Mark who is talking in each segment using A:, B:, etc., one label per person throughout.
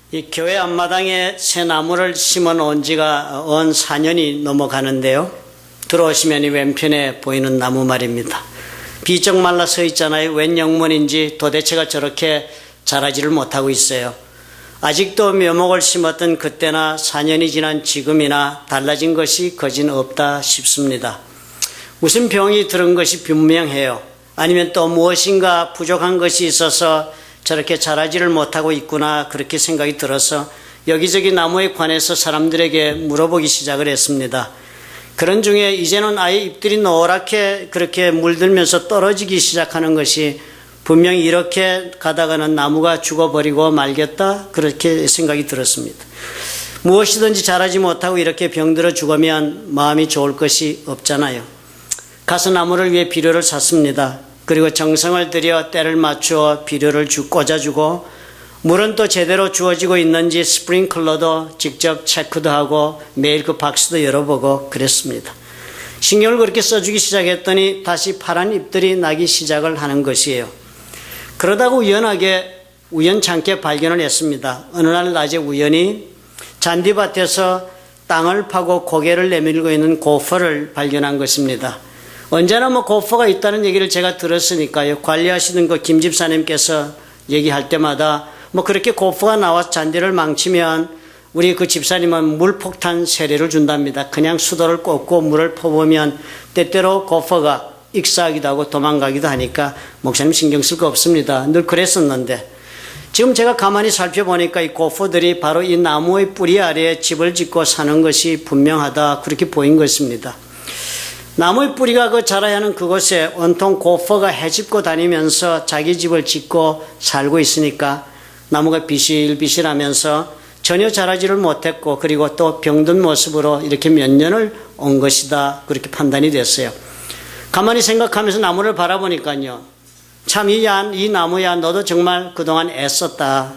A: 이 교회 앞마당에 새 나무를 심어 놓은 지가 언 4년이 넘어가는데요. 들어오시면 이 왼편에 보이는 나무 말입니다. 비쩍 말라 서 있잖아요. 웬 영문인지 도대체가 저렇게 자라지를 못하고 있어요. 아직도 묘목을 심었던 그때나 4년이 지난 지금이나 달라진 것이 거진 없다 싶습니다. 무슨 병이 들은 것이 분명해요. 아니면 또 무엇인가 부족한 것이 있어서 저렇게 자라지를 못하고 있구나, 그렇게 생각이 들어서 여기저기 나무에 관해서 사람들에게 물어보기 시작을 했습니다. 그런 중에 이제는 아예 잎들이 노랗게 그렇게 물들면서 떨어지기 시작하는 것이 분명히 이렇게 가다가는 나무가 죽어버리고 말겠다, 그렇게 생각이 들었습니다. 무엇이든지 자라지 못하고 이렇게 병들어 죽으면 마음이 좋을 것이 없잖아요. 가서 나무를 위해 비료를 샀습니다. 그리고 정성을 들여 때를 맞추어 비료를 꽂아주고, 물은 또 제대로 주어지고 있는지 스프링클러도 직접 체크도 하고 매일 그 박스도 열어보고 그랬습니다. 신경을 그렇게 써주기 시작했더니 다시 파란 잎들이 나기 시작을 하는 것이에요. 그러다가 우연찮게 발견을 했습니다. 어느 날 낮에 우연히 잔디밭에서 땅을 파고 고개를 내밀고 있는 고퍼를 발견한 것입니다. 언제나 고퍼가 있다는 얘기를 제가 들었으니까요. 관리하시는 그 김 집사님께서 얘기할 때마다 그렇게 고퍼가 나와서 잔디를 망치면 우리 그 집사님은 물폭탄 세례를 준답니다. 그냥 수도를 꽂고 물을 퍼보면 때때로 고퍼가 익사하기도 하고 도망가기도 하니까 목사님 신경 쓸 거 없습니다. 늘 그랬었는데, 지금 제가 가만히 살펴보니까 이 고퍼들이 바로 이 나무의 뿌리 아래에 집을 짓고 사는 것이 분명하다, 그렇게 보인 것입니다. 나무의 뿌리가 자라야 하는 그곳에 온통 고퍼가 헤집고 다니면서 자기 집을 짓고 살고 있으니까 나무가 비실비실하면서 전혀 자라지를 못했고, 그리고 또 병든 모습으로 이렇게 몇 년을 온 것이다, 그렇게 판단이 됐어요. 가만히 생각하면서 나무를 바라보니까요, 참 이 나무야, 너도 정말 그동안 애썼다.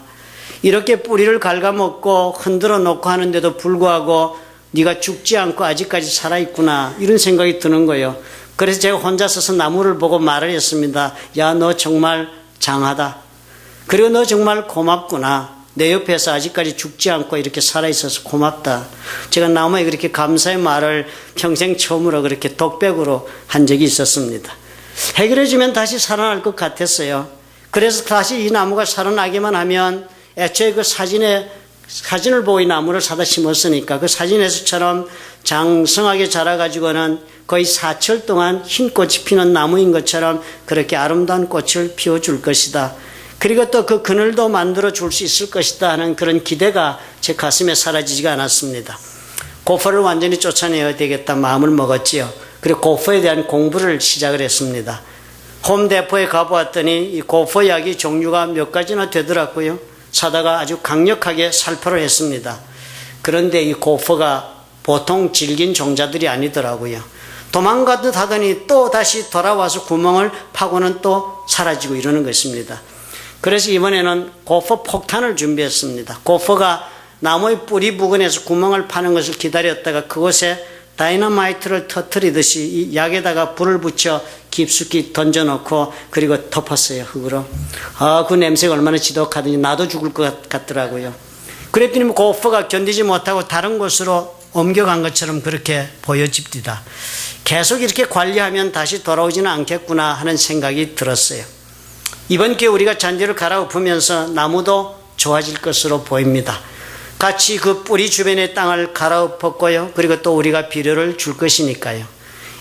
A: 이렇게 뿌리를 갉아먹고 흔들어 놓고 하는데도 불구하고 네가 죽지 않고 아직까지 살아있구나, 이런 생각이 드는 거예요. 그래서 제가 혼자 서서 나무를 보고 말을 했습니다. 야, 너 정말 장하다. 그리고 너 정말 고맙구나. 내 옆에서 아직까지 죽지 않고 이렇게 살아있어서 고맙다. 제가 나무에 그렇게 감사의 말을 평생 처음으로 그렇게 독백으로 한 적이 있었습니다. 해결해주면 다시 살아날 것 같았어요. 그래서 다시 이 나무가 살아나기만 하면, 애초에 그 사진을 보고 이 나무를 사다 심었으니까 그 사진에서처럼 장성하게 자라가지고는 거의 사철 동안 흰 꽃이 피는 나무인 것처럼 그렇게 아름다운 꽃을 피워줄 것이다. 그리고 또 그 그늘도 만들어 줄 수 있을 것이다 하는 그런 기대가 제 가슴에 사라지지가 않았습니다. 고퍼를 완전히 쫓아내야 되겠다 마음을 먹었지요. 그리고 고퍼에 대한 공부를 시작을 했습니다. 홈데포에 가보았더니 이 고퍼 약이 종류가 몇 가지나 되더라고요. 사다가 아주 강력하게 살포를 했습니다. 그런데 이 고퍼가 보통 질긴 종자들이 아니더라고요. 도망가듯 하더니 또 다시 돌아와서 구멍을 파고는 또 사라지고 이러는 것입니다. 그래서 이번에는 고퍼 폭탄을 준비했습니다. 고퍼가 나무의 뿌리 부근에서 구멍을 파는 것을 기다렸다가 그곳에 다이너마이트를 터뜨리듯이 이 약에다가 불을 붙여 깊숙이 던져놓고 그리고 덮었어요, 흙으로. 그 냄새가 얼마나 지독하더니 나도 죽을 것 같더라고요. 그랬더니 고퍼가 견디지 못하고 다른 곳으로 옮겨간 것처럼 그렇게 보여집니다. 계속 이렇게 관리하면 다시 돌아오지는 않겠구나 하는 생각이 들었어요. 이번 기회에 우리가 잔디를 갈아엎으면서 나무도 좋아질 것으로 보입니다. 같이 그 뿌리 주변의 땅을 갈아엎었고요. 그리고 또 우리가 비료를 줄 것이니까요.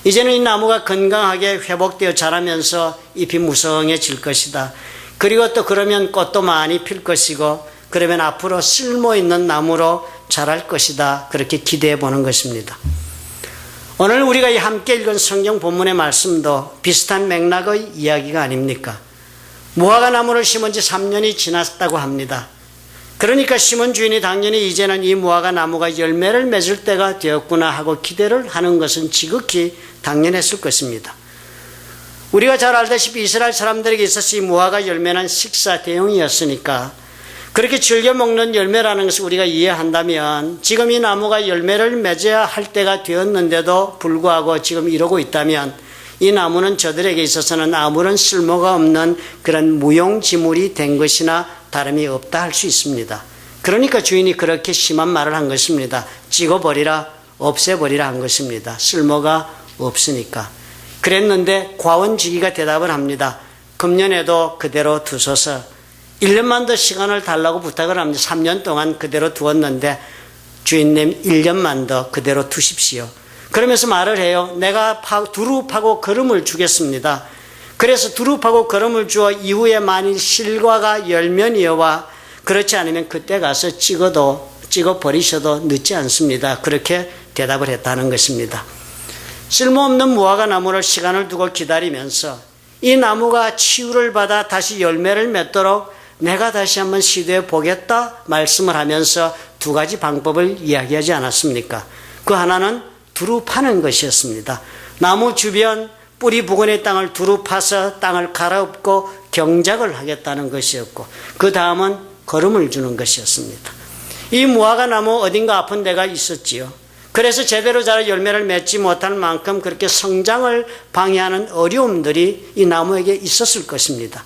A: 이제는 이 나무가 건강하게 회복되어 자라면서 잎이 무성해질 것이다. 그리고 또 그러면 꽃도 많이 필 것이고, 그러면 앞으로 쓸모있는 나무로 자랄 것이다. 그렇게 기대해 보는 것입니다. 오늘 우리가 함께 읽은 성경 본문의 말씀도 비슷한 맥락의 이야기가 아닙니까? 무화과 나무를 심은 지 3년이 지났다고 합니다. 그러니까 심은 주인이 당연히 이제는 이 무화과 나무가 열매를 맺을 때가 되었구나 하고 기대를 하는 것은 지극히 당연했을 것입니다. 우리가 잘 알다시피 이스라엘 사람들에게 있어서 이 무화과 열매는 식사 대용이었으니까 그렇게 즐겨 먹는 열매라는 것을 우리가 이해한다면, 지금 이 나무가 열매를 맺어야 할 때가 되었는데도 불구하고 지금 이러고 있다면 이 나무는 저들에게 있어서는 아무런 쓸모가 없는 그런 무용지물이 된 것이나 다름이 없다 할 수 있습니다. 그러니까 주인이 그렇게 심한 말을 한 것입니다. 찍어버리라, 없애버리라 한 것입니다. 쓸모가 없으니까. 그랬는데 과원지기가 대답을 합니다. 금년에도 그대로 두소서. 1년만 더 시간을 달라고 부탁을 합니다. 3년 동안 그대로 두었는데 주인님 1년만 더 그대로 두십시오. 그러면서 말을 해요. 내가 두루 파고 거름을 주겠습니다. 그래서 두루 파고 거름을 주어 이후에 만일 실과가 열면이어와 그렇지 않으면 그때 가서 찍어 버리셔도 늦지 않습니다. 그렇게 대답을 했다는 것입니다. 쓸모없는 무화과 나무를 시간을 두고 기다리면서 이 나무가 치유를 받아 다시 열매를 맺도록 내가 다시 한번 시도해 보겠다 말씀을 하면서 두 가지 방법을 이야기하지 않았습니까? 그 하나는 두루 파는 것이었습니다. 나무 주변 뿌리 부근의 땅을 두루 파서 땅을 갈아엎고 경작을 하겠다는 것이었고, 그 다음은 거름을 주는 것이었습니다. 이 무화과 나무 어딘가 아픈 데가 있었지요. 그래서 제대로 잘 열매를 맺지 못할 만큼 그렇게 성장을 방해하는 어려움들이 이 나무에게 있었을 것입니다.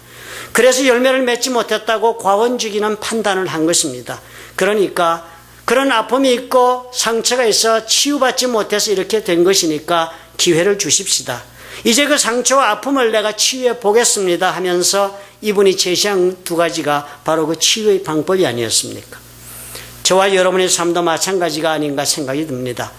A: 그래서 열매를 맺지 못했다고 과원주기는 판단을 한 것입니다. 그러니까 그런 아픔이 있고 상처가 있어 치유받지 못해서 이렇게 된 것이니까 기회를 주십시다. 이제 그 상처와 아픔을 내가 치유해 보겠습니다 하면서 이분이 제시한 두 가지가 바로 그 치유의 방법이 아니었습니까? 저와 여러분의 삶도 마찬가지가 아닌가 생각이 듭니다.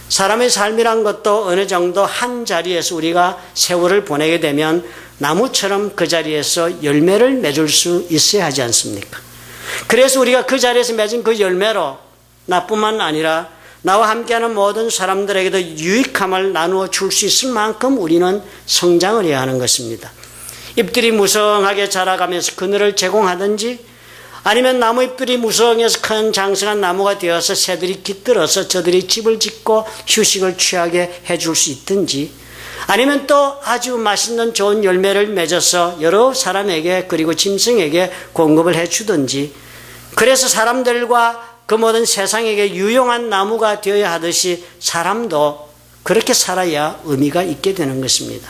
A: 사람의 삶이란 것도 어느 정도 한 자리에서 우리가 세월을 보내게 되면 나무처럼 그 자리에서 열매를 맺을 수 있어야 하지 않습니까? 그래서 우리가 그 자리에서 맺은 그 열매로 나뿐만 아니라 나와 함께하는 모든 사람들에게도 유익함을 나누어 줄 수 있을 만큼 우리는 성장을 해야 하는 것입니다. 잎들이 무성하게 자라가면서 그늘을 제공하든지, 아니면 나무 잎들이 무성해서 큰 장성한 나무가 되어서 새들이 깃들어서 저들이 집을 짓고 휴식을 취하게 해줄 수 있든지, 아니면 또 아주 맛있는 좋은 열매를 맺어서 여러 사람에게 그리고 짐승에게 공급을 해주든지, 그래서 사람들과 그 모든 세상에게 유용한 나무가 되어야 하듯이 사람도 그렇게 살아야 의미가 있게 되는 것입니다.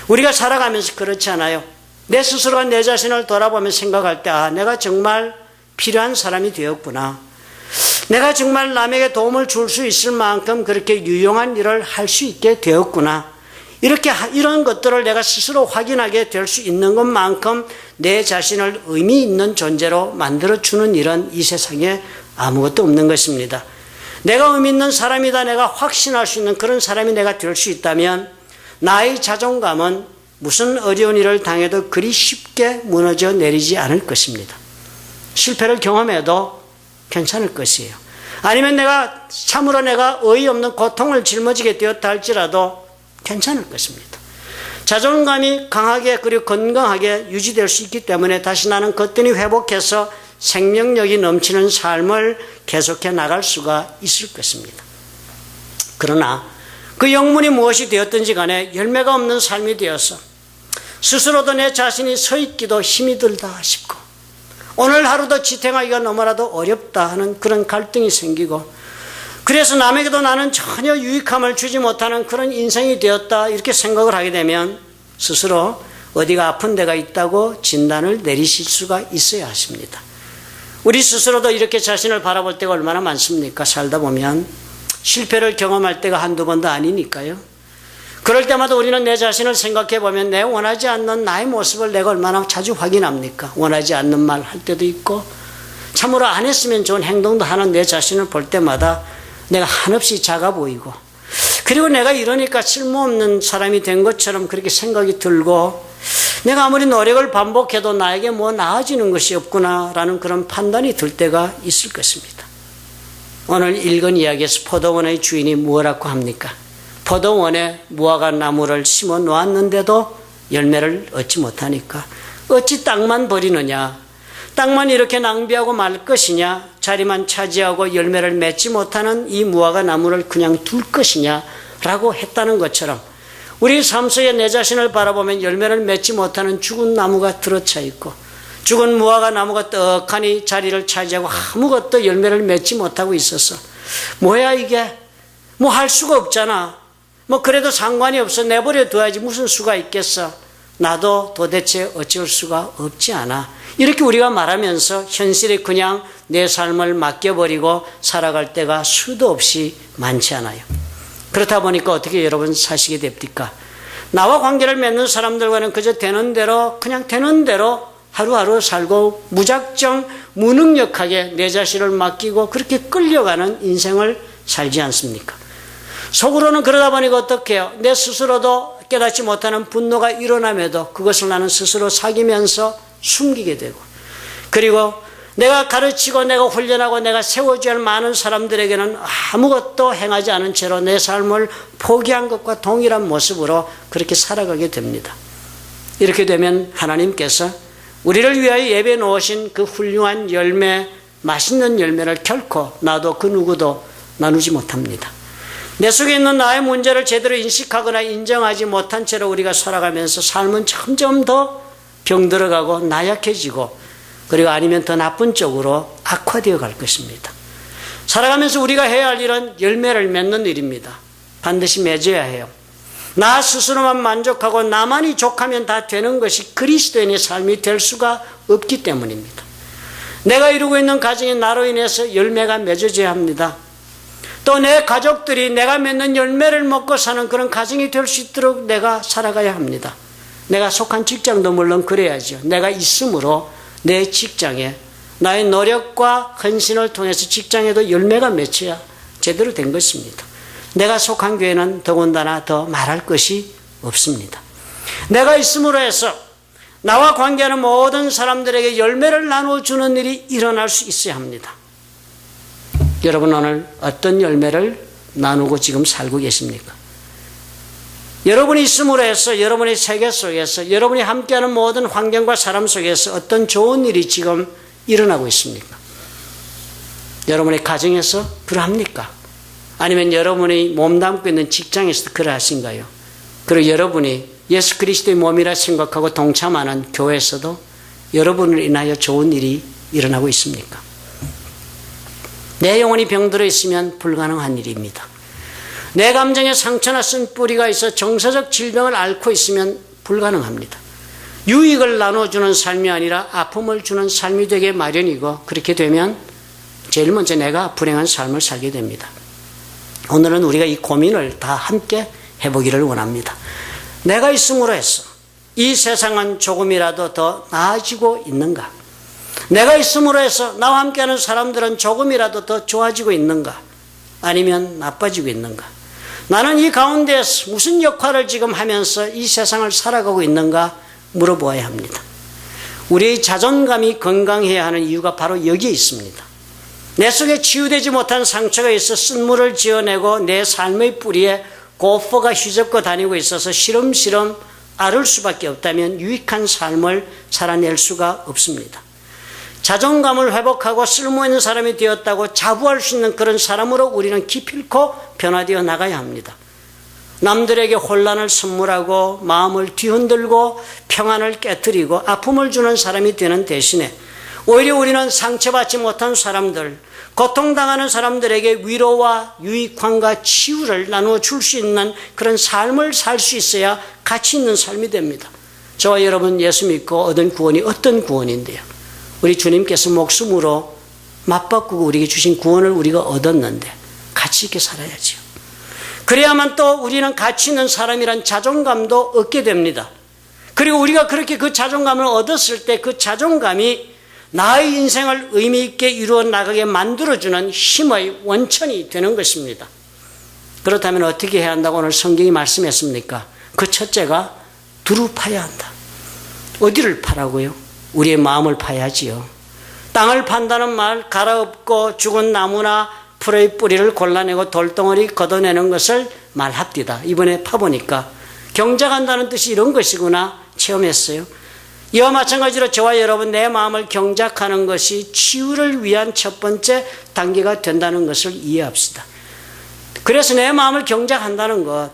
A: 우리가 살아가면서 그렇지 않아요? 내 스스로가 내 자신을 돌아보며 생각할 때, 내가 정말 필요한 사람이 되었구나. 내가 정말 남에게 도움을 줄 수 있을 만큼 그렇게 유용한 일을 할 수 있게 되었구나. 이런 것들을 내가 스스로 확인하게 될 수 있는 것만큼 내 자신을 의미 있는 존재로 만들어주는 일은 이 세상에 아무것도 없는 것입니다. 내가 의미 있는 사람이다, 내가 확신할 수 있는 그런 사람이 내가 될 수 있다면 나의 자존감은 무슨 어려운 일을 당해도 그리 쉽게 무너져 내리지 않을 것입니다. 실패를 경험해도 괜찮을 것이에요. 아니면 참으로 내가 어이없는 고통을 짊어지게 되었다 할지라도 괜찮을 것입니다. 자존감이 강하게 그리고 건강하게 유지될 수 있기 때문에 다시 나는 거뜬히 회복해서 생명력이 넘치는 삶을 계속해 나갈 수가 있을 것입니다. 그러나 그 영문이 무엇이 되었든지 간에 열매가 없는 삶이 되어서 스스로도 내 자신이 서 있기도 힘이 들다 싶고, 오늘 하루도 지탱하기가 너무나도 어렵다 하는 그런 갈등이 생기고, 그래서 남에게도 나는 전혀 유익함을 주지 못하는 그런 인생이 되었다 이렇게 생각을 하게 되면 스스로 어디가 아픈 데가 있다고 진단을 내리실 수가 있어야 하십니다. 우리 스스로도 이렇게 자신을 바라볼 때가 얼마나 많습니까? 살다 보면 실패를 경험할 때가 한두 번도 아니니까요. 그럴 때마다 우리는 내 자신을 생각해 보면 내 원하지 않는 나의 모습을 내가 얼마나 자주 확인합니까? 원하지 않는 말 할 때도 있고, 참으로 안 했으면 좋은 행동도 하는 내 자신을 볼 때마다 내가 한없이 작아 보이고, 그리고 내가 이러니까 쓸모없는 사람이 된 것처럼 그렇게 생각이 들고, 내가 아무리 노력을 반복해도 나에게 뭐 나아지는 것이 없구나라는 그런 판단이 들 때가 있을 것입니다. 오늘 읽은 이야기에서 포도원의 주인이 뭐라고 합니까? 포도원에 무화과 나무를 심어 놓았는데도 열매를 얻지 못하니까 어찌 땅만 버리느냐, 땅만 이렇게 낭비하고 말 것이냐, 자리만 차지하고 열매를 맺지 못하는 이 무화과 나무를 그냥 둘 것이냐 라고 했다는 것처럼 우리 삶 속에 내 자신을 바라보면 열매를 맺지 못하는 죽은 나무가 들어차 있고, 죽은 무화과 나무가 떡하니 자리를 차지하고 아무것도 열매를 맺지 못하고 있어서 뭐야 이게, 뭐 할 수가 없잖아, 뭐 그래도 상관이 없어, 내버려 둬야지 무슨 수가 있겠어, 나도 도대체 어쩔 수가 없지 않아. 이렇게 우리가 말하면서 현실에 그냥 내 삶을 맡겨버리고 살아갈 때가 수도 없이 많지 않아요. 그렇다 보니까 어떻게 여러분 사시게 됩니까? 나와 관계를 맺는 사람들과는 그저 되는 대로 그냥 되는 대로 하루하루 살고 무작정 무능력하게 내 자신을 맡기고 그렇게 끌려가는 인생을 살지 않습니까? 속으로는 그러다 보니까 어떻게 해요? 내 스스로도 깨닫지 못하는 분노가 일어남에도 그것을 나는 스스로 사귀면서 숨기게 되고, 그리고 내가 가르치고 내가 훈련하고 내가 세워줘야 할 많은 사람들에게는 아무것도 행하지 않은 채로 내 삶을 포기한 것과 동일한 모습으로 그렇게 살아가게 됩니다. 이렇게 되면 하나님께서 우리를 위하여 예배해 놓으신 그 훌륭한 열매, 맛있는 열매를 결코 나도 그 누구도 나누지 못합니다. 내 속에 있는 나의 문제를 제대로 인식하거나 인정하지 못한 채로 우리가 살아가면서 삶은 점점 더 병들어가고 나약해지고, 그리고 아니면 더 나쁜 쪽으로 악화되어 갈 것입니다. 살아가면서 우리가 해야 할 일은 열매를 맺는 일입니다. 반드시 맺어야 해요. 나 스스로만 만족하고 나만이 족하면 다 되는 것이 그리스도인의 삶이 될 수가 없기 때문입니다. 내가 이루고 있는 가정이 나로 인해서 열매가 맺어져야 합니다. 또 내 가족들이 내가 맺는 열매를 먹고 사는 그런 가정이 될 수 있도록 내가 살아가야 합니다. 내가 속한 직장도 물론 그래야죠. 내가 있으므로 내 직장에 나의 노력과 헌신을 통해서 직장에도 열매가 맺혀야 제대로 된 것입니다. 내가 속한 교회는 더군다나 더 말할 것이 없습니다. 내가 있음으로 해서 나와 관계하는 모든 사람들에게 열매를 나눠주는 일이 일어날 수 있어야 합니다. 여러분 오늘 어떤 열매를 나누고 지금 살고 계십니까? 여러분이 있음으로 해서 여러분의 세계 속에서 여러분이 함께하는 모든 환경과 사람 속에서 어떤 좋은 일이 지금 일어나고 있습니까? 여러분의 가정에서 그러합니까? 아니면 여러분이 몸담고 있는 직장에서도 그러하신가요? 그리고 여러분이 예수 그리스도의 몸이라 생각하고 동참하는 교회에서도 여러분을 인하여 좋은 일이 일어나고 있습니까? 내 영혼이 병들어 있으면 불가능한 일입니다. 내 감정에 상처나 쓴뿌리가 있어 정서적 질병을 앓고 있으면 불가능합니다. 유익을 나눠주는 삶이 아니라 아픔을 주는 삶이 되게 마련이고, 그렇게 되면 제일 먼저 내가 불행한 삶을 살게 됩니다. 오늘은 우리가 이 고민을 다 함께 해보기를 원합니다. 내가 있음으로 해서 이 세상은 조금이라도 더 나아지고 있는가? 내가 있음으로 해서 나와 함께하는 사람들은 조금이라도 더 좋아지고 있는가? 아니면 나빠지고 있는가? 나는 이 가운데에서 무슨 역할을 지금 하면서 이 세상을 살아가고 있는가 물어보아야 합니다. 우리의 자존감이 건강해야 하는 이유가 바로 여기에 있습니다. 내 속에 치유되지 못한 상처가 있어 쓴물을 지어내고 내 삶의 뿌리에 고포가 휘젓고 다니고 있어서 시름시름 앓을 수밖에 없다면 유익한 삶을 살아낼 수가 없습니다. 자존감을 회복하고 쓸모있는 사람이 되었다고 자부할 수 있는 그런 사람으로 우리는 기필코 변화되어 나가야 합니다. 남들에게 혼란을 선물하고 마음을 뒤흔들고 평안을 깨뜨리고 아픔을 주는 사람이 되는 대신에 오히려 우리는 상처받지 못한 사람들, 고통당하는 사람들에게 위로와 유익함과 치유를 나누어 줄 수 있는 그런 삶을 살 수 있어야 가치 있는 삶이 됩니다. 저와 여러분 예수 믿고 얻은 구원이 어떤 구원인데요? 우리 주님께서 목숨으로 맞바꾸고 우리에게 주신 구원을 우리가 얻었는데 가치 있게 살아야죠. 그래야만 또 우리는 가치 있는 사람이란 자존감도 얻게 됩니다. 그리고 우리가 그렇게 그 자존감을 얻었을 때 그 자존감이 나의 인생을 의미 있게 이루어 나가게 만들어주는 힘의 원천이 되는 것입니다. 그렇다면 어떻게 해야 한다고 오늘 성경이 말씀했습니까? 그 첫째가 두루 파야 한다. 어디를 파라고요? 우리의 마음을 파야지요. 땅을 판다는 말, 갈아엎고 죽은 나무나 풀의 뿌리를 골라내고 돌덩어리 걷어내는 것을 말합디다. 이번에 파보니까 경작한다는 뜻이 이런 것이구나 체험했어요. 이와 마찬가지로 저와 여러분 내 마음을 경작하는 것이 치유를 위한 첫 번째 단계가 된다는 것을 이해합시다. 그래서 내 마음을 경작한다는 것,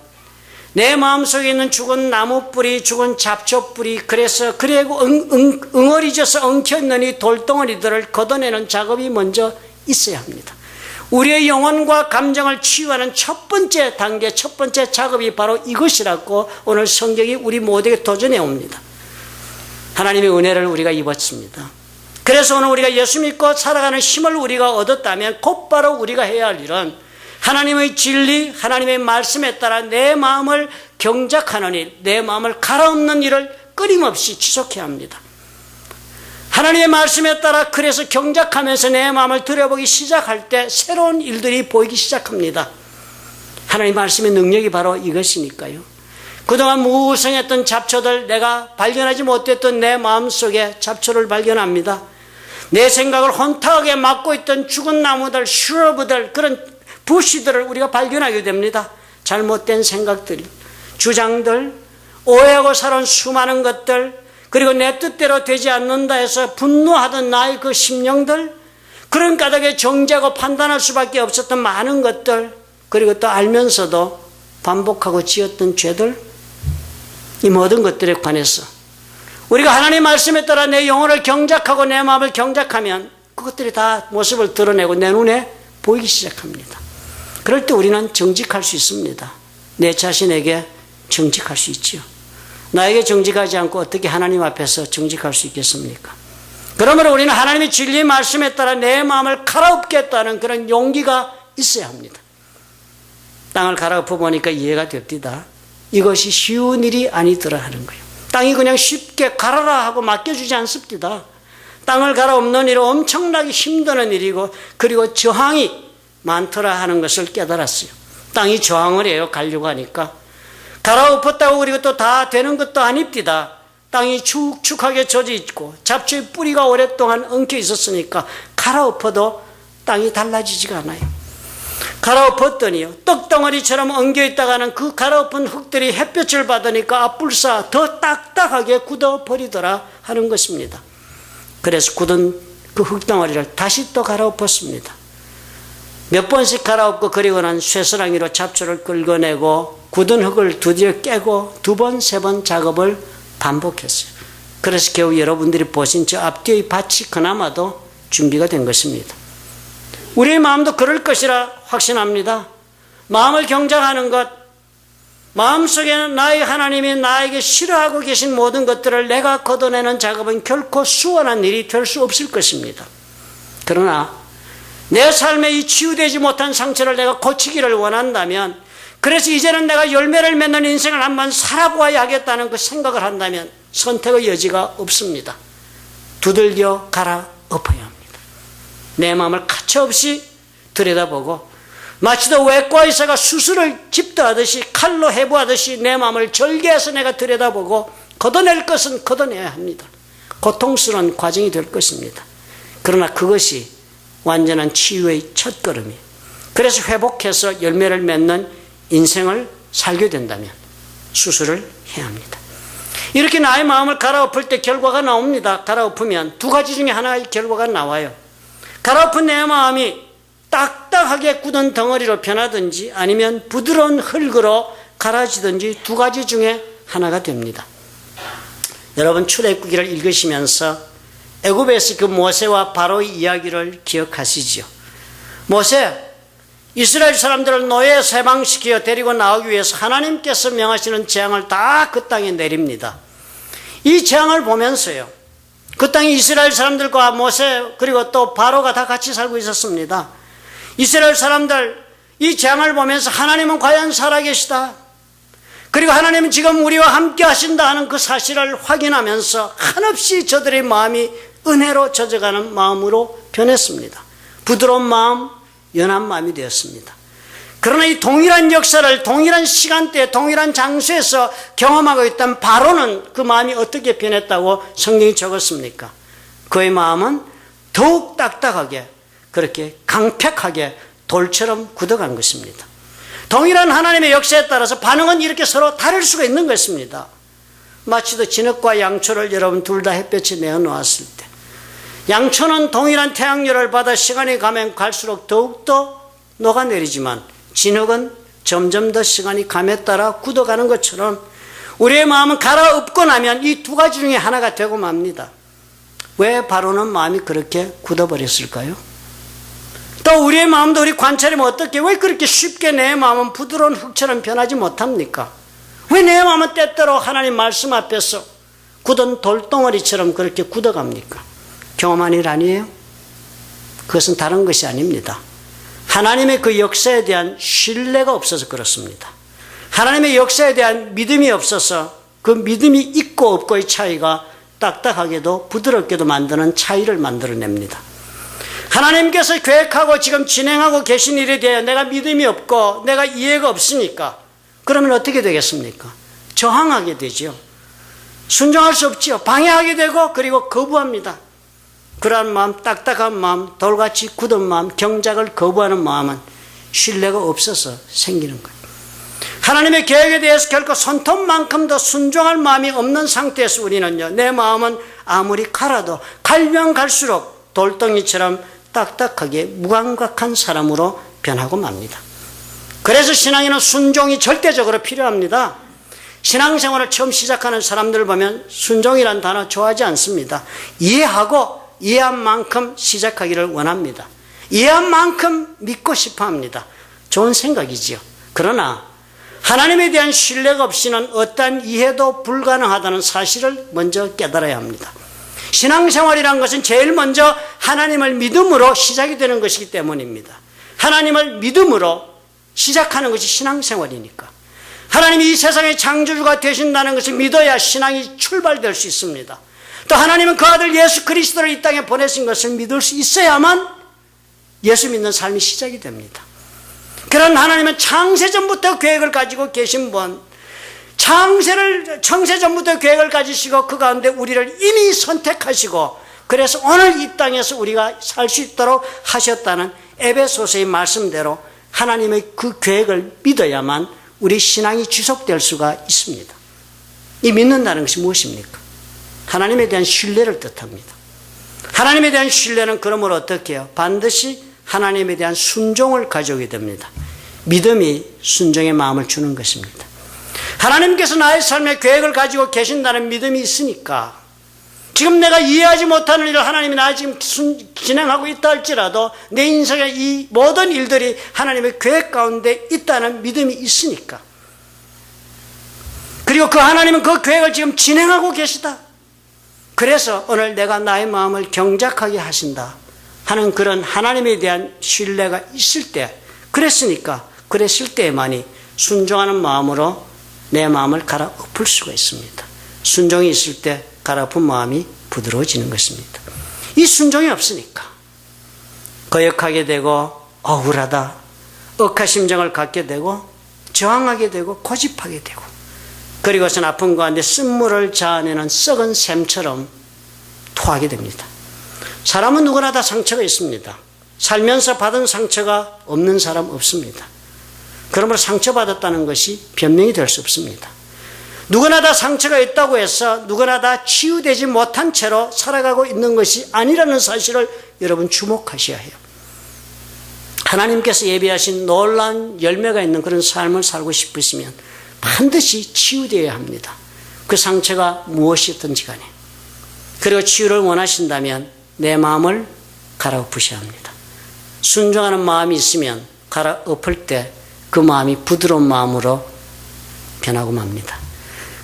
A: 내 마음속에 있는 죽은 나무 뿌리, 죽은 잡초 뿌리, 그리고 응어리져서 엉켜있는 이 돌덩어리들을 걷어내는 작업이 먼저 있어야 합니다. 우리의 영혼과 감정을 치유하는 첫 번째 단계, 첫 번째 작업이 바로 이것이라고 오늘 성경이 우리 모두에게 도전해 옵니다. 하나님의 은혜를 우리가 입었습니다. 그래서 오늘 우리가 예수 믿고 살아가는 힘을 우리가 얻었다면 곧바로 우리가 해야 할 일은 하나님의 진리, 하나님의 말씀에 따라 내 마음을 경작하는 일, 내 마음을 갈아엎는 일을 끊임없이 지속해야 합니다. 하나님의 말씀에 따라 그래서 경작하면서 내 마음을 들여보기 시작할 때 새로운 일들이 보이기 시작합니다. 하나님의 말씀의 능력이 바로 이것이니까요. 그동안 무성했던 잡초들, 내가 발견하지 못했던 내 마음속에 잡초를 발견합니다. 내 생각을 혼탁하게 막고 있던 죽은 나무들, 슈러브들, 그런 부시들을 우리가 발견하게 됩니다. 잘못된 생각들, 주장들, 오해하고 살아온 수많은 것들, 그리고 내 뜻대로 되지 않는다 해서 분노하던 나의 그 심령들, 그런 까닭에 정죄하고 판단할 수밖에 없었던 많은 것들, 그리고 또 알면서도 반복하고 지었던 죄들, 이 모든 것들에 관해서 우리가 하나님의 말씀에 따라 내 영혼을 경작하고 내 마음을 경작하면 그것들이 다 모습을 드러내고 내 눈에 보이기 시작합니다. 그럴 때 우리는 정직할 수 있습니다. 내 자신에게 정직할 수 있지요. 나에게 정직하지 않고 어떻게 하나님 앞에서 정직할 수 있겠습니까? 그러므로 우리는 하나님의 진리 말씀에 따라 내 마음을 갈아엎겠다는 그런 용기가 있어야 합니다. 땅을 갈아엎어 보니까 이해가 됩니다. 이것이 쉬운 일이 아니더라 하는 거예요. 땅이 그냥 쉽게 갈아라 하고 맡겨주지 않습니다. 땅을 갈아엎는 일은 엄청나게 힘드는 일이고, 그리고 저항이 많더라 하는 것을 깨달았어요. 땅이 저항을 해요. 가려고 하니까. 갈아엎었다고 그리고 또 다 되는 것도 아닙니다. 땅이 축축하게 젖어 있고 잡초의 뿌리가 오랫동안 엉켜 있었으니까 갈아엎어도 땅이 달라지지가 않아요. 갈아엎었더니요, 떡덩어리처럼 엉겨 있다가는 그 갈아엎은 흙들이 햇볕을 받으니까 앞불사 더 딱딱하게 굳어버리더라 하는 것입니다. 그래서 굳은 그 흙덩어리를 다시 또 갈아엎었습니다. 몇 번씩 갈아엎고 그리고 난 쇠스랑이로 잡초를 긁어내고 굳은 흙을 드디어 깨고 두 번, 세 번 작업을 반복했어요. 그래서 겨우 여러분들이 보신 저 앞뒤의 밭이 그나마도 준비가 된 것입니다. 우리의 마음도 그럴 것이라 확신합니다. 마음을 경작하는 것, 마음속에는 나의 하나님이 나에게 싫어하고 계신 모든 것들을 내가 걷어내는 작업은 결코 수월한 일이 될 수 없을 것입니다. 그러나 내 삶에 이 치유되지 못한 상처를 내가 고치기를 원한다면, 그래서 이제는 내가 열매를 맺는 인생을 한번 살아보아야 하겠다는 그 생각을 한다면 선택의 여지가 없습니다. 두들겨 갈아엎어야 합니다. 내 마음을 가차없이 들여다보고 마치도 외과 의사가 수술을 집도하듯이 칼로 해부하듯이 내 마음을 절개해서 내가 들여다보고 걷어낼 것은 걷어내야 합니다. 고통스러운 과정이 될 것입니다. 그러나 그것이 완전한 치유의 첫걸음이에요. 그래서 회복해서 열매를 맺는 인생을 살게 된다면 수술을 해야 합니다. 이렇게 나의 마음을 갈아엎을 때 결과가 나옵니다. 갈아엎으면 두 가지 중에 하나의 결과가 나와요. 갈아엎은 내 마음이 딱딱하게 굳은 덩어리로 변하든지 아니면 부드러운 흙으로 갈아지든지 두 가지 중에 하나가 됩니다. 여러분 출애굽기를 읽으시면서 애굽에서 그 모세와 바로의 이야기를 기억하시죠? 모세, 이스라엘 사람들을 노예에서 해방시켜 데리고 나오기 위해서 하나님께서 명하시는 재앙을 다 그 땅에 내립니다. 이 재앙을 보면서요, 그 땅에 이스라엘 사람들과 모세 그리고 또 바로가 다 같이 살고 있었습니다. 이스라엘 사람들 이 재앙을 보면서 하나님은 과연 살아계시다, 그리고 하나님은 지금 우리와 함께 하신다 하는 그 사실을 확인하면서 한없이 저들의 마음이 은혜로 젖어가는 마음으로 변했습니다. 부드러운 마음, 연한 마음이 되었습니다. 그러나 이 동일한 역사를 동일한 시간대에 동일한 장소에서 경험하고 있던 바로는 그 마음이 어떻게 변했다고 성경이 적었습니까? 그의 마음은 더욱 딱딱하게, 그렇게 강팍하게 돌처럼 굳어간 것입니다. 동일한 하나님의 역사에 따라서 반응은 이렇게 서로 다를 수가 있는 것입니다. 마치도 진흙과 양초를 여러분 둘 다 햇볕에 내어놓았을 때, 양초는 동일한 태양열을 받아 시간이 가면 갈수록 더욱더 녹아내리지만 진흙은 점점 더 시간이 감에 따라 굳어가는 것처럼 우리의 마음은 갈아엎고 나면 이 두 가지 중에 하나가 되고 맙니다. 왜 바로는 마음이 그렇게 굳어버렸을까요? 또 우리의 마음도 우리 관찰하면 어떻게, 왜 그렇게 쉽게 내 마음은 부드러운 흙처럼 변하지 못합니까? 왜 내 마음은 때때로 하나님 말씀 앞에서 굳은 돌덩어리처럼 그렇게 굳어갑니까? 경험한 일 아니에요? 그것은 다른 것이 아닙니다. 하나님의 그 역사에 대한 신뢰가 없어서 그렇습니다. 하나님의 역사에 대한 믿음이 없어서 그 믿음이 있고 없고의 차이가 딱딱하게도 부드럽게도 만드는 차이를 만들어냅니다. 하나님께서 계획하고 지금 진행하고 계신 일에 대해 내가 믿음이 없고 내가 이해가 없으니까 그러면 어떻게 되겠습니까? 저항하게 되죠. 순종할 수 없지요. 방해하게 되고 그리고 거부합니다. 그러한 마음, 딱딱한 마음, 돌같이 굳은 마음, 경작을 거부하는 마음은 신뢰가 없어서 생기는 거예요. 하나님의 계획에 대해서 결코 손톱만큼도 순종할 마음이 없는 상태에서 우리는요, 내 마음은 아무리 갈아도 갈면 갈수록 돌덩이처럼 딱딱하게 무감각한 사람으로 변하고 맙니다. 그래서 신앙에는 순종이 절대적으로 필요합니다. 신앙생활을 처음 시작하는 사람들을 보면 순종이라는 단어 좋아하지 않습니다. 이해하고 이해한 만큼 시작하기를 원합니다. 이해한 만큼 믿고 싶어 합니다. 좋은 생각이지요. 그러나 하나님에 대한 신뢰가 없이는 어떠한 이해도 불가능하다는 사실을 먼저 깨달아야 합니다. 신앙생활이란 것은 제일 먼저 하나님을 믿음으로 시작이 되는 것이기 때문입니다. 하나님을 믿음으로 시작하는 것이 신앙생활이니까. 하나님이 이 세상의 창조주가 되신다는 것을 믿어야 신앙이 출발될 수 있습니다. 또 하나님은 그 아들 예수 그리스도를 이 땅에 보내신 것을 믿을 수 있어야만 예수 믿는 삶이 시작이 됩니다. 그런 하나님은 창세전부터 계획을 가지고 계신 분, 창세전부터 계획을 가지시고 그 가운데 우리를 이미 선택하시고 그래서 오늘 이 땅에서 우리가 살 수 있도록 하셨다는 에베소서의 말씀대로 하나님의 그 계획을 믿어야만 우리 신앙이 지속될 수가 있습니다. 이 믿는다는 것이 무엇입니까? 하나님에 대한 신뢰를 뜻합니다. 하나님에 대한 신뢰는 그러므로 어떻게 해요? 반드시 하나님에 대한 순종을 가져오게 됩니다. 믿음이 순종의 마음을 주는 것입니다. 하나님께서 나의 삶의 계획을 가지고 계신다는 믿음이 있으니까 지금 내가 이해하지 못하는 일을 하나님이 나 지금 진행하고 있다 할지라도 내 인생의 이 모든 일들이 하나님의 계획 가운데 있다는 믿음이 있으니까, 그리고 그 하나님은 그 계획을 지금 진행하고 계시다. 그래서 오늘 내가 나의 마음을 경작하게 하신다 하는 그런 하나님에 대한 신뢰가 있을 때, 그랬을 때만이 순종하는 마음으로 내 마음을 갈아엎을 수가 있습니다. 순종이 있을 때 갈아엎은 마음이 부드러워지는 것입니다. 이 순종이 없으니까 거역하게 되고 억울하다, 억하심정을 갖게 되고 저항하게 되고 고집하게 되고, 그리고선 아픈 가운데 쓴물을 자아내는 썩은 샘처럼 토하게 됩니다. 사람은 누구나 다 상처가 있습니다. 살면서 받은 상처가 없는 사람 없습니다. 그러므로 상처받았다는 것이 변명이 될 수 없습니다. 누구나 다 상처가 있다고 해서 누구나 다 치유되지 못한 채로 살아가고 있는 것이 아니라는 사실을 여러분 주목하셔야 해요. 하나님께서 예비하신 놀라운 열매가 있는 그런 삶을 살고 싶으시면 반드시 치유되어야 합니다. 그 상처가 무엇이든지 간에. 그리고 치유를 원하신다면 내 마음을 갈아엎으셔야 합니다. 순종하는 마음이 있으면 갈아엎을 때 그 마음이 부드러운 마음으로 변하고 맙니다.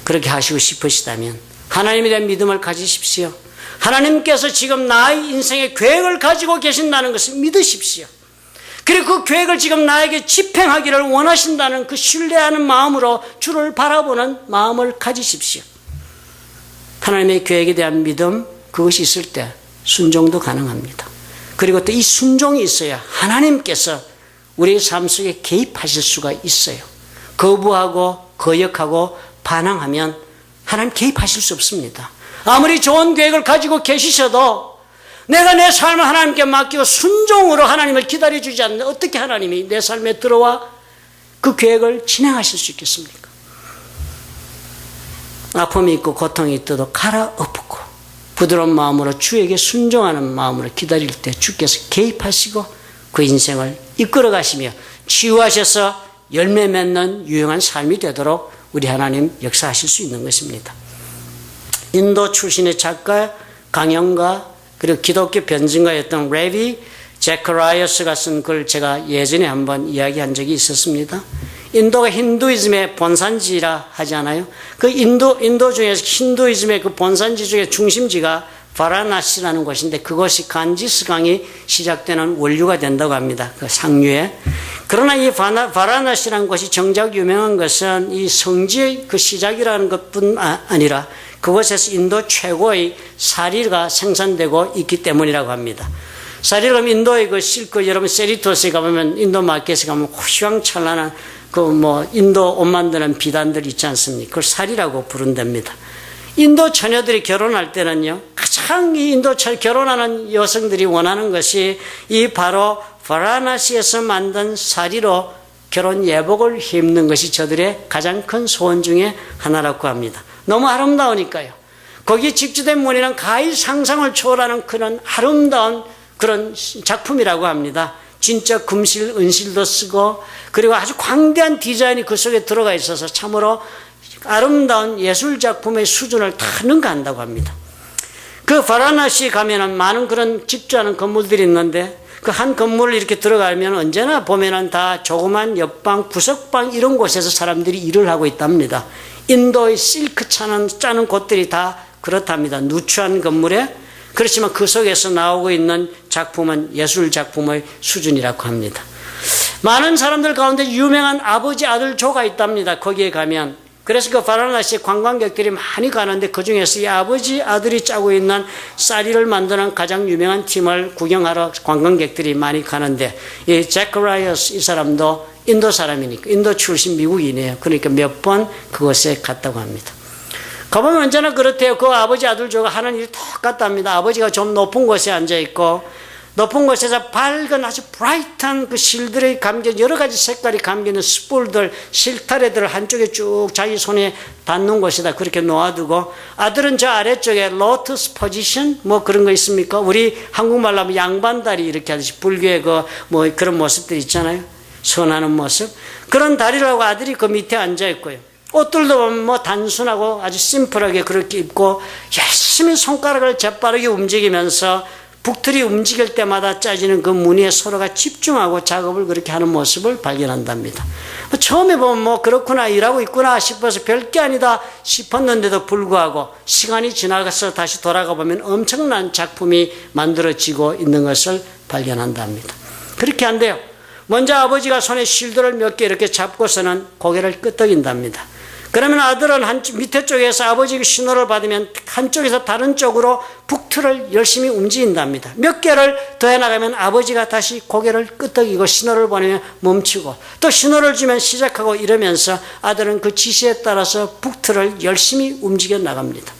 A: 그렇게 하시고 싶으시다면 하나님에 대한 믿음을 가지십시오. 하나님께서 지금 나의 인생의 계획을 가지고 계신다는 것을 믿으십시오. 그리고 그 계획을 지금 나에게 집행하기를 원하신다는 그 신뢰하는 마음으로 주를 바라보는 마음을 가지십시오. 하나님의 계획에 대한 믿음, 그것이 있을 때 순종도 가능합니다. 그리고 또 이 순종이 있어야 하나님께서 우리의 삶 속에 개입하실 수가 있어요. 거부하고 거역하고 반항하면 하나님 개입하실 수 없습니다. 아무리 좋은 계획을 가지고 계시셔도 내가 내 삶을 하나님께 맡기고 순종으로 하나님을 기다려주지 않는데 어떻게 하나님이 내 삶에 들어와 그 계획을 진행하실 수 있겠습니까? 아픔이 있고 고통이 있어도 갈아엎고 부드러운 마음으로 주에게 순종하는 마음으로 기다릴 때 주께서 개입하시고 그 인생을 이끌어 가시며 치유하셔서 열매 맺는 유용한 삶이 되도록 우리 하나님 역사하실 수 있는 것입니다. 인도 출신의 작가, 강연가, 그리고 기독교 변증가였던 레비 제크라이어스가 쓴 글 제가 예전에 한번 이야기한 적이 있었습니다. 인도가 힌두이즘의 본산지라 하지 않아요? 그 인도 중에서 힌두이즘의 그 본산지 중에 중심지가 바라나시라는 곳인데 그것이 간지스 강이 시작되는 원류가 된다고 합니다. 그 상류에. 그러나 이 바라나시라는 곳이 정작 유명한 것은 이 성지의 그 시작이라는 것뿐 아니라 그곳에서 인도 최고의 사리가 생산되고 있기 때문이라고 합니다. 사리가 인도의 그 실크, 여러분 세리토스에 가보면 인도 마켓에 가면 휘황찬란한 인도 옷 만드는 비단들 있지 않습니까? 그걸 사리라고 부른답니다. 인도 처녀들이 결혼할 때는요, 가장 이 인도 결혼하는 여성들이 원하는 것이 이 바로 바라나시에서 만든 사리로 결혼 예복을 입는 것이 저들의 가장 큰 소원 중에 하나라고 합니다. 너무 아름다우니까요. 거기에 직주된 무늬는 가히 상상을 초월하는 그런 아름다운 그런 작품이라고 합니다. 진짜 금실, 은실도 쓰고 그리고 아주 광대한 디자인이 그 속에 들어가 있어서 참으로 아름다운 예술작품의 수준을 다 능가한다고 합니다. 그 바라나시 가면은 많은 그런 집주하는 건물들이 있는데 그 한 건물을 이렇게 들어가면 언제나 보면은 다 조그만 옆방, 구석방 이런 곳에서 사람들이 일을 하고 있답니다. 인도의 실크 짜는 곳들이 다 그렇답니다. 누추한 건물에. 그렇지만 그 속에서 나오고 있는 작품은 예술작품의 수준이라고 합니다. 많은 사람들 가운데 유명한 아버지 아들 조가 있답니다. 거기에 가면. 그래서 그 바라나시에 관광객들이 많이 가는데 그중에서 이 아버지 아들이 짜고 있는 쌀이를 만드는 가장 유명한 팀을 구경하러 관광객들이 많이 가는데 이 제크라이어스 이 사람도 인도 사람이니까 인도 출신 미국인이에요. 그러니까 몇 번 그곳에 갔다고 합니다. 가보면 언제나 그렇대요. 그 아버지 아들 조가 하는 일이 똑같답니다. 아버지가 좀 높은 곳에 앉아있고 높은 곳에서 밝은 아주 브라이트한 그 실들이 감겨 여러 가지 색깔이 감기는 스뿔들, 실타래들을 한쪽에 쭉 자기 손에 닿는 곳에다 그렇게 놓아두고 아들은 저 아래쪽에 로터스 포지션 뭐 그런 거 있습니까? 우리 한국말로 하면 양반다리 이렇게 하듯이 불교의 그런 모습들 있잖아요. 선하는 모습. 그런 다리를 하고 아들이 그 밑에 앉아있고요. 옷들도 보면 단순하고 아주 심플하게 그렇게 입고 열심히 손가락을 재빠르게 움직이면서 북틀이 움직일 때마다 짜지는 그 무늬에 서로가 집중하고 작업을 그렇게 하는 모습을 발견한답니다. 처음에 보면 그렇구나 일하고 있구나 싶어서 별게 아니다 싶었는데도 불구하고 시간이 지나가서 다시 돌아가 보면 엄청난 작품이 만들어지고 있는 것을 발견한답니다. 그렇게 한대요. 먼저 아버지가 손에 실들을 몇 개 이렇게 잡고서는 고개를 끄덕인답니다. 그러면 아들은 밑에 쪽에서 아버지의 신호를 받으면 한쪽에서 다른 쪽으로 북틀을 열심히 움직인답니다. 몇 개를 더 해나가면 아버지가 다시 고개를 끄덕이고 신호를 보내면 멈추고 또 신호를 주면 시작하고 이러면서 아들은 그 지시에 따라서 북틀을 열심히 움직여 나갑니다.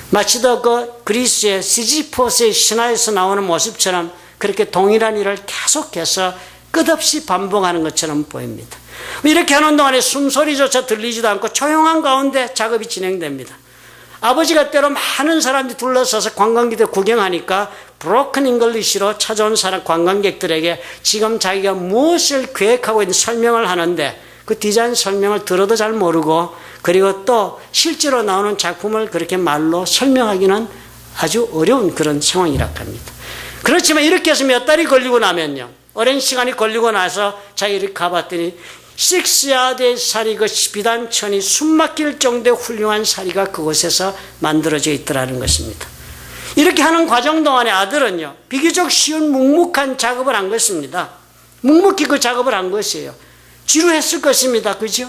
A: 마치 그 그리스의 시지포스의 신화에서 나오는 모습처럼 그렇게 동일한 일을 계속해서 끝없이 반복하는 것처럼 보입니다. 이렇게 하는 동안에 숨소리조차 들리지도 않고 조용한 가운데 작업이 진행됩니다. 아버지가 때로 많은 사람들이 둘러서서 관광객들 구경하니까 브로큰 잉글리시로 찾아온 관광객들에게 지금 자기가 무엇을 계획하고 있는 설명을 하는데 그 디자인 설명을 들어도 잘 모르고 그리고 또 실제로 나오는 작품을 그렇게 말로 설명하기는 아주 어려운 그런 상황이라고 합니다. 그렇지만 이렇게 해서 몇 달이 걸리고 나면요. 오랜 시간이 걸리고 나서 자기 이렇게 가봤더니 6야드의 사리 그 비단천이 숨막힐 정도의 훌륭한 사리가 그곳에서 만들어져 있더라는 것입니다. 이렇게 하는 과정 동안에 아들은요. 비교적 쉬운 묵묵한 작업을 한 것입니다. 묵묵히 그 작업을 한 것이에요. 지루했을 것입니다. 그죠?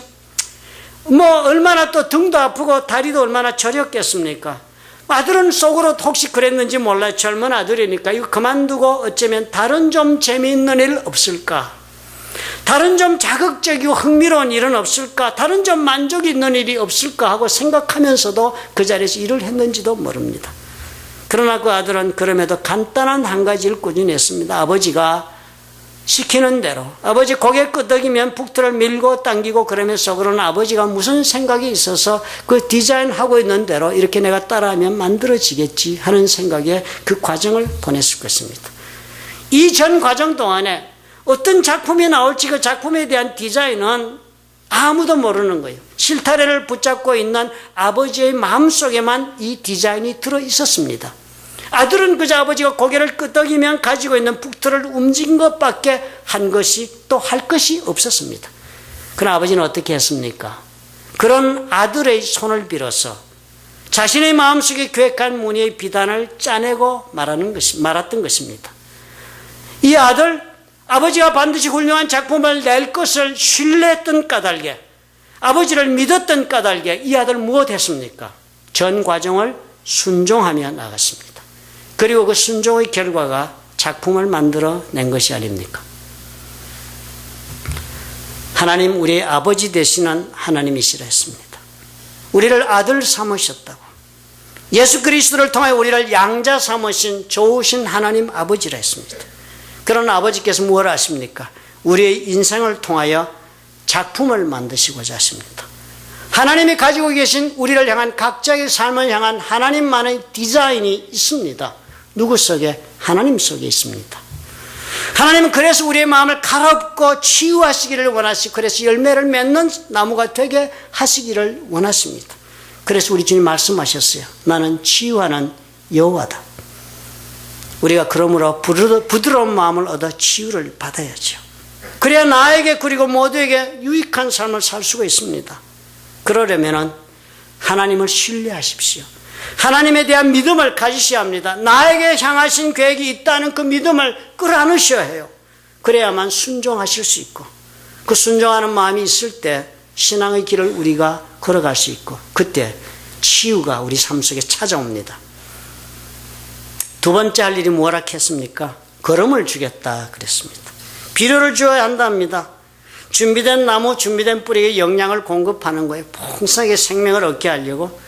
A: 얼마나 또 등도 아프고 다리도 얼마나 저렸겠습니까? 아들은 속으로 혹시 그랬는지 몰라요. 젊은 아들이니까 이거 그만두고 어쩌면 다른 좀 재미있는 일 없을까? 다른 좀 자극적이고 흥미로운 일은 없을까? 다른 좀 만족이 있는 일이 없을까? 하고 생각하면서도 그 자리에서 일을 했는지도 모릅니다. 그러나 그 아들은 그럼에도 간단한 한 가지를 꾸준히 했습니다. 아버지가 시키는 대로 아버지 고개 끄덕이면 북틀을 밀고 당기고 그러면 속으로는 아버지가 무슨 생각이 있어서 그 디자인하고 있는 대로 이렇게 내가 따라하면 만들어지겠지 하는 생각에 그 과정을 보냈을 것입니다. 이 전 과정 동안에 어떤 작품이 나올지 그 작품에 대한 디자인은 아무도 모르는 거예요. 실타래를 붙잡고 있는 아버지의 마음속에만 이 디자인이 들어 있었습니다. 아들은 그저 아버지가 고개를 끄덕이면 가지고 있는 북틀을 움직인 것밖에 한 것이 또 할 것이 없었습니다. 그러나 아버지는 어떻게 했습니까? 그런 아들의 손을 빌어서 자신의 마음속에 계획한 문의의 비단을 짜내고 말았던 것입니다. 이 아들, 아버지가 반드시 훌륭한 작품을 낼 것을 신뢰했던 까닭에, 아버지를 믿었던 까닭에 이 아들 무엇했습니까? 전 과정을 순종하며 나갔습니다. 그리고 그 순종의 결과가 작품을 만들어낸 것이 아닙니까? 하나님, 우리의 아버지 되시는 하나님이시라 했습니다. 우리를 아들 삼으셨다고. 예수 그리스도를 통해 우리를 양자 삼으신 좋으신 하나님 아버지라 했습니다. 그런 아버지께서 무엇을 하십니까? 우리의 인생을 통하여 작품을 만드시고자 하십니다. 하나님이 가지고 계신 우리를 향한 각자의 삶을 향한 하나님만의 디자인이 있습니다. 누구 속에? 하나님 속에 있습니다. 하나님은 그래서 우리의 마음을 갈아엎고 치유하시기를 원하시고, 그래서 열매를 맺는 나무가 되게 하시기를 원하십니다. 그래서 우리 주님 말씀하셨어요. 나는 치유하는 여호와다. 우리가 그러므로 부드러운 마음을 얻어 치유를 받아야죠. 그래야 나에게 그리고 모두에게 유익한 삶을 살 수가 있습니다. 그러려면 하나님을 신뢰하십시오. 하나님에 대한 믿음을 가지셔야 합니다. 나에게 향하신 계획이 있다는 그 믿음을 끌어안으셔야 해요. 그래야만 순종하실 수 있고, 그 순종하는 마음이 있을 때 신앙의 길을 우리가 걸어갈 수 있고, 그때 치유가 우리 삶 속에 찾아옵니다. 두 번째 할 일이 뭐라 했습니까? 걸음을 주겠다 그랬습니다. 비료를 주어야 한답니다. 준비된 나무, 준비된 뿌리에 영양을 공급하는 거예요. 풍성하게 생명을 얻게 하려고.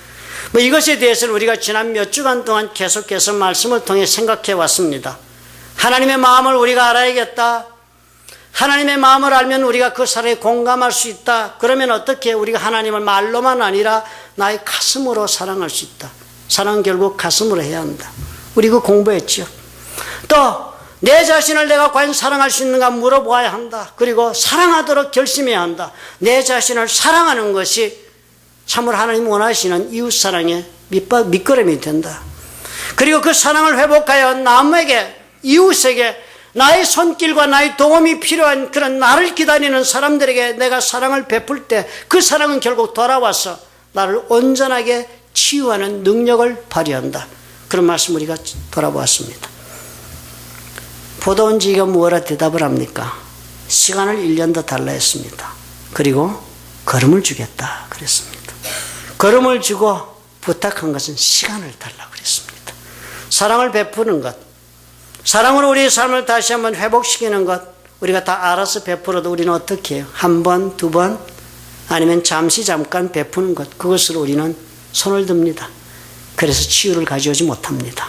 A: 이것에 대해서는 우리가 지난 몇 주간 동안 계속해서 말씀을 통해 생각해 왔습니다. 하나님의 마음을 우리가 알아야겠다. 하나님의 마음을 알면 우리가 그 사람에 공감할 수 있다. 그러면 어떻게 우리가 하나님을 말로만 아니라 나의 가슴으로 사랑할 수 있다. 사랑은 결국 가슴으로 해야 한다. 우리 그 공부했죠. 또 내 자신을 내가 과연 사랑할 수 있는가 물어보아야 한다. 그리고 사랑하도록 결심해야 한다. 내 자신을 사랑하는 것이 참으로 하나님 원하시는 이웃사랑의 밑거름이 된다. 그리고 그 사랑을 회복하여 남에게, 이웃에게 나의 손길과 나의 도움이 필요한 그런 나를 기다리는 사람들에게 내가 사랑을 베풀 때 그 사랑은 결국 돌아와서 나를 온전하게 치유하는 능력을 발휘한다. 그런 말씀 우리가 돌아보았습니다. 포도원지기가 뭐라 대답을 합니까? 시간을 1년 더 달라 했습니다. 그리고 걸음을 주겠다 그랬습니다. 걸음을 주고 부탁한 것은 시간을 달라고 그랬습니다. 사랑을 베푸는 것, 사랑으로 우리의 삶을 다시 한번 회복시키는 것, 우리가 다 알아서 베풀어도 우리는 어떻게 해요? 한 번, 두 번, 아니면 잠깐 베푸는 것, 그것으로 우리는 손을 듭니다. 그래서 치유를 가져오지 못합니다.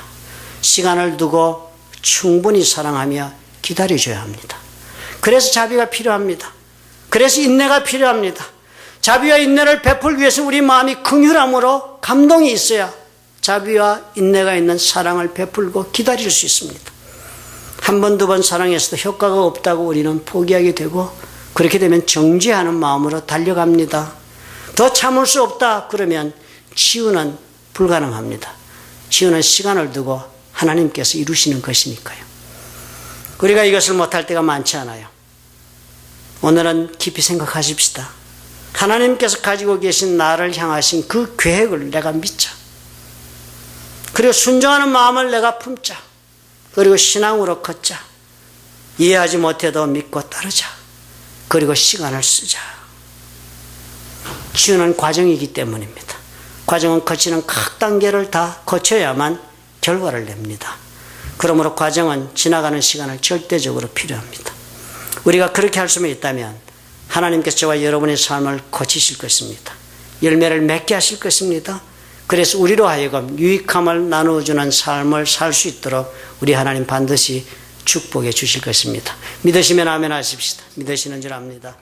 A: 시간을 두고 충분히 사랑하며 기다려줘야 합니다. 그래서 자비가 필요합니다. 그래서 인내가 필요합니다. 자비와 인내를 베풀기 위해서 우리 마음이 긍휼함으로 감동이 있어야 자비와 인내가 있는 사랑을 베풀고 기다릴 수 있습니다. 한 번, 두 번 사랑해서도 효과가 없다고 우리는 포기하게 되고, 그렇게 되면 정죄하는 마음으로 달려갑니다. 더 참을 수 없다 그러면 치유는 불가능합니다. 치유는 시간을 두고 하나님께서 이루시는 것이니까요. 우리가 이것을 못할 때가 많지 않아요. 오늘은 깊이 생각하십시다. 하나님께서 가지고 계신 나를 향하신 그 계획을 내가 믿자. 그리고 순종하는 마음을 내가 품자. 그리고 신앙으로 걷자. 이해하지 못해도 믿고 따르자. 그리고 시간을 쓰자. 치유는 과정이기 때문입니다. 과정은 거치는 각 단계를 다 거쳐야만 결과를 냅니다. 그러므로 과정은 지나가는 시간을 절대적으로 필요합니다. 우리가 그렇게 할 수만 있다면 하나님께서 저와 여러분의 삶을 고치실 것입니다. 열매를 맺게 하실 것입니다. 그래서 우리로 하여금 유익함을 나누어주는 삶을 살 수 있도록 우리 하나님 반드시 축복해 주실 것입니다. 믿으시면 아멘 하십시다. 믿으시는 줄 압니다.